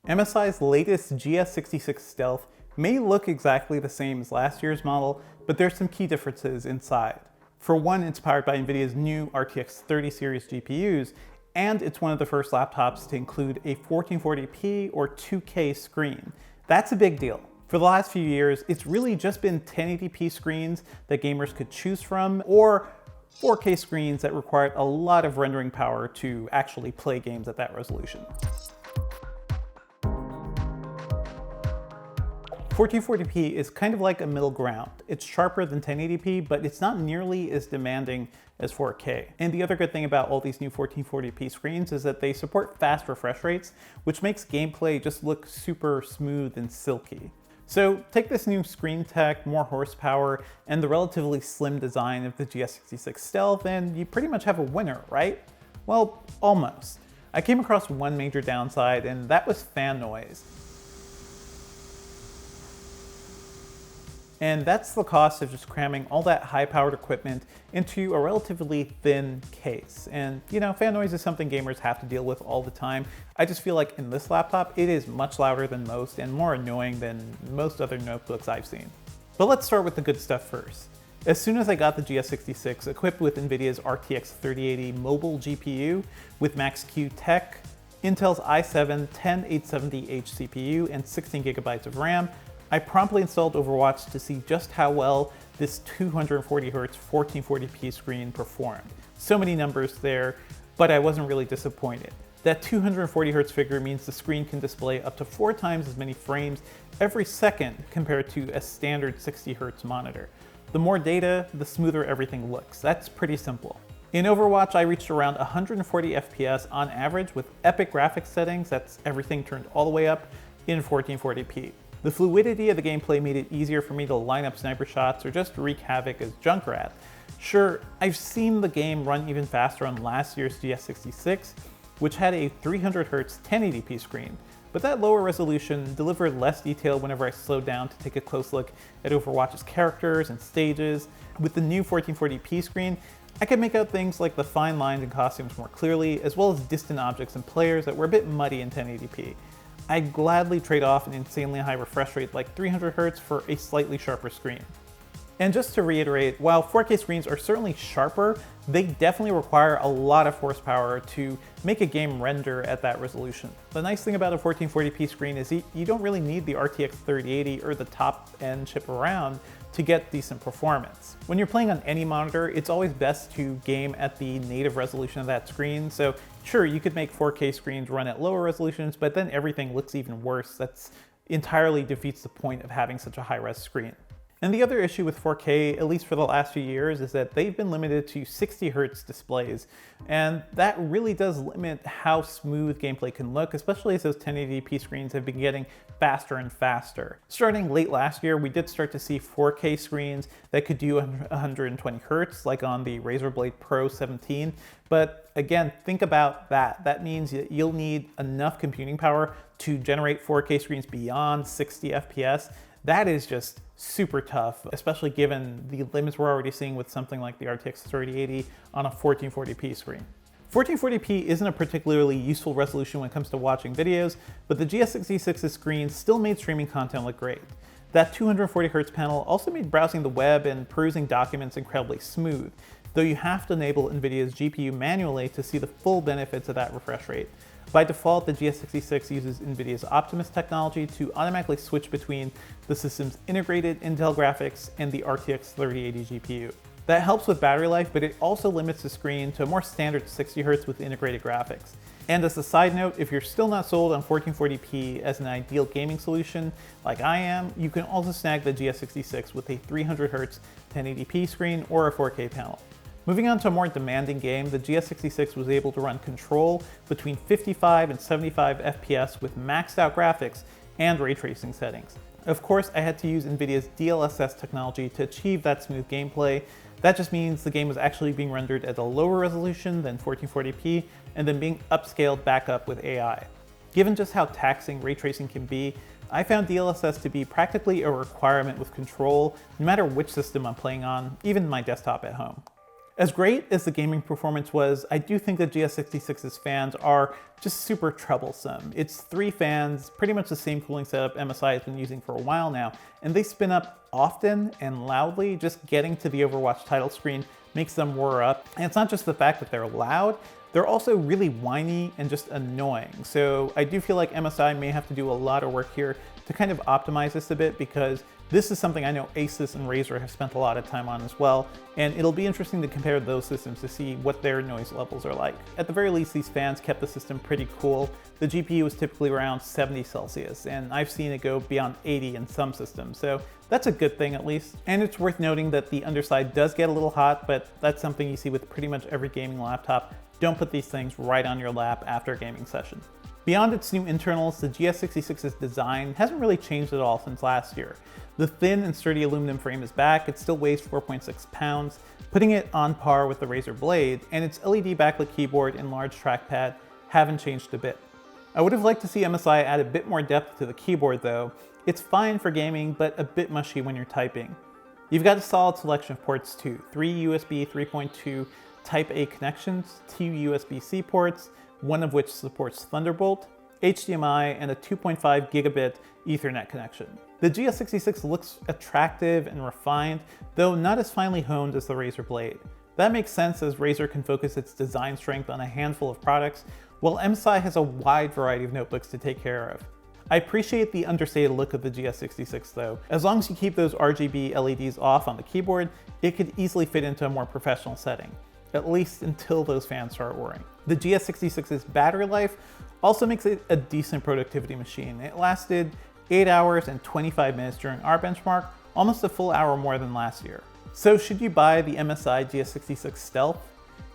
MSI's latest GS66 Stealth may look exactly the same as last year's model, but there's some key differences inside. For one, it's powered by NVIDIA's new RTX 30 series GPUs, and it's one of the first laptops to include a 1440p or 2K screen. That's a big deal. For the last few years, it's really just been 1080p screens that gamers could choose from, or 4K screens that required a lot of rendering power to actually play games at that resolution. 1440p is kind of like a middle ground. It's sharper than 1080p, but it's not nearly as demanding as 4K. And the other good thing about all these new 1440p screens is that they support fast refresh rates, which makes gameplay just look super smooth and silky. So take this new screen tech, more horsepower, and the relatively slim design of the GS66 Stealth, and you pretty much have a winner, right? Well, almost. I came across one major downside, and that was fan noise. And that's the cost of just cramming all that high-powered equipment into a relatively thin case. And you know, fan noise is something gamers have to deal with all the time. I just feel like in this laptop, it is much louder than most and more annoying than most other notebooks I've seen. But let's start with the good stuff first. As soon as I got the GS66 equipped with NVIDIA's RTX 3080 mobile GPU with Max-Q tech, Intel's i7-10870H CPU, and 16 GB of RAM, I promptly installed Overwatch to see just how well this 240Hz 1440p screen performed. So many numbers there, but I wasn't really disappointed. That 240Hz figure means the screen can display up to 4 times as many frames every second compared to a standard 60Hz monitor. The more data, the smoother everything looks. That's pretty simple. In Overwatch, I reached around 140 FPS on average with epic graphics settings, that's everything turned all the way up, in 1440p. The fluidity of the gameplay made it easier for me to line up sniper shots or just wreak havoc as Junkrat. Sure, I've seen the game run even faster on last year's GS66, which had a 300Hz 1080p screen, but that lower resolution delivered less detail whenever I slowed down to take a close look at Overwatch's characters and stages. With the new 1440p screen, I could make out things like the fine lines and costumes more clearly, as well as distant objects and players that were a bit muddy in 1080p. I'd gladly trade off an insanely high refresh rate like 300Hz for a slightly sharper screen. And just to reiterate, while 4K screens are certainly sharper, they definitely require a lot of horsepower to make a game render at that resolution. The nice thing about a 1440p screen is you don't really need the RTX 3080 or the top-end chip around to get decent performance. When you're playing on any monitor, it's always best to game at the native resolution of that screen. So sure, you could make 4K screens run at lower resolutions, but then everything looks even worse. That's entirely defeats the point of having such a high-res screen. And the other issue with 4K, at least for the last few years, is that they've been limited to 60Hz displays. And that really does limit how smooth gameplay can look, especially as those 1080p screens have been getting faster and faster. Starting late last year, we did start to see 4K screens that could do 120Hz, like on the Razer Blade Pro 17. But again, think about that. That means that you'll need enough computing power to generate 4K screens beyond 60 FPS. That is just super tough, especially given the limits we're already seeing with something like the RTX 3080 on a 1440p screen. 1440p isn't a particularly useful resolution when it comes to watching videos, but the GS66's screen still made streaming content look great. That 240Hz panel also made browsing the web and perusing documents incredibly smooth, though you have to enable NVIDIA's GPU manually to see the full benefits of that refresh rate. By default, the GS66 uses NVIDIA's Optimus technology to automatically switch between the system's integrated Intel graphics and the RTX 3080 GPU. That helps with battery life, but it also limits the screen to a more standard 60Hz with integrated graphics. And as a side note, if you're still not sold on 1440p as an ideal gaming solution, like I am, you can also snag the GS66 with a 300Hz 1080p screen or a 4K panel. Moving on to a more demanding game, the GS66 was able to run Control between 55 and 75 FPS with maxed out graphics and ray tracing settings. Of course, I had to use NVIDIA's DLSS technology to achieve that smooth gameplay. That just means the game was actually being rendered at a lower resolution than 1440p and then being upscaled back up with AI. Given just how taxing ray tracing can be, I found DLSS to be practically a requirement with Control, no matter which system I'm playing on, even my desktop at home. As great as the gaming performance was, I do think that GS66's fans are just super troublesome. It's 3 fans, pretty much the same cooling setup MSI has been using for a while now, and they spin up often and loudly. Just getting to the Overwatch title screen makes them whir up. And it's not just the fact that they're loud, they're also really whiny and just annoying. So I do feel like MSI may have to do a lot of work here to kind of optimize this a bit, because this is something I know Asus and Razer have spent a lot of time on as well, and it'll be interesting to compare those systems to see what their noise levels are like. At the very least, these fans kept the system pretty cool. The GPU is typically around 70 Celsius, and I've seen it go beyond 80 in some systems, so that's a good thing at least. And it's worth noting that the underside does get a little hot, but that's something you see with pretty much every gaming laptop. Don't put these things right on your lap after a gaming session. Beyond its new internals, the GS66's design hasn't really changed at all since last year. The thin and sturdy aluminum frame is back. It still weighs 4.6 pounds, putting it on par with the Razer Blade, and its LED backlit keyboard and large trackpad haven't changed a bit. I would have liked to see MSI add a bit more depth to the keyboard though. It's fine for gaming, but a bit mushy when you're typing. You've got a solid selection of ports too. 3 USB 3.2 Type A connections, 2 USB-C ports, one of which supports Thunderbolt, HDMI, and a 2.5 gigabit Ethernet connection. The GS66 looks attractive and refined, though not as finely honed as the Razer Blade. That makes sense, as Razer can focus its design strength on a handful of products, while MSI has a wide variety of notebooks to take care of. I appreciate the understated look of the GS66 though. As long as you keep those RGB LEDs off on the keyboard, it could easily fit into a more professional setting, at least until those fans start whirring. The GS66's battery life also makes it a decent productivity machine. It lasted 8 hours and 25 minutes during our benchmark, almost a full hour more than last year. So should you buy the MSI GS66 Stealth?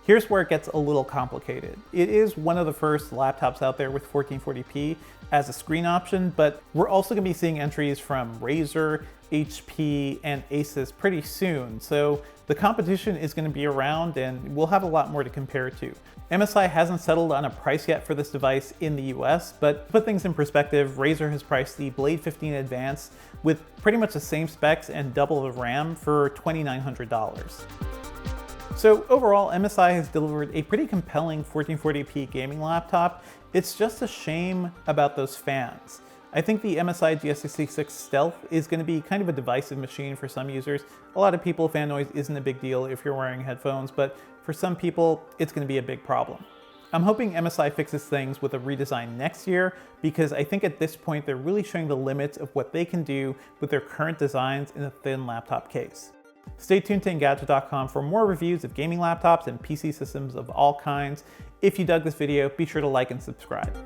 Here's where it gets a little complicated. It is one of the first laptops out there with 1440p as a screen option, but we're also going to be seeing entries from Razer, HP, and Asus pretty soon. So the competition is going to be around, and we'll have a lot more to compare to. MSI hasn't settled on a price yet for this device in the US, but to put things in perspective, Razer has priced the Blade 15 Advance with pretty much the same specs and double the RAM for $2,900. So overall, MSI has delivered a pretty compelling 1440p gaming laptop. It's just a shame about those fans. I think the MSI GS66 Stealth is going to be kind of a divisive machine for some users. A lot of people, fan noise isn't a big deal if you're wearing headphones, but for some people, it's going to be a big problem. I'm hoping MSI fixes things with a redesign next year, because I think at this point they're really showing the limits of what they can do with their current designs in a thin laptop case. Stay tuned to Engadget.com for more reviews of gaming laptops and PC systems of all kinds. If you dug this video, be sure to like and subscribe.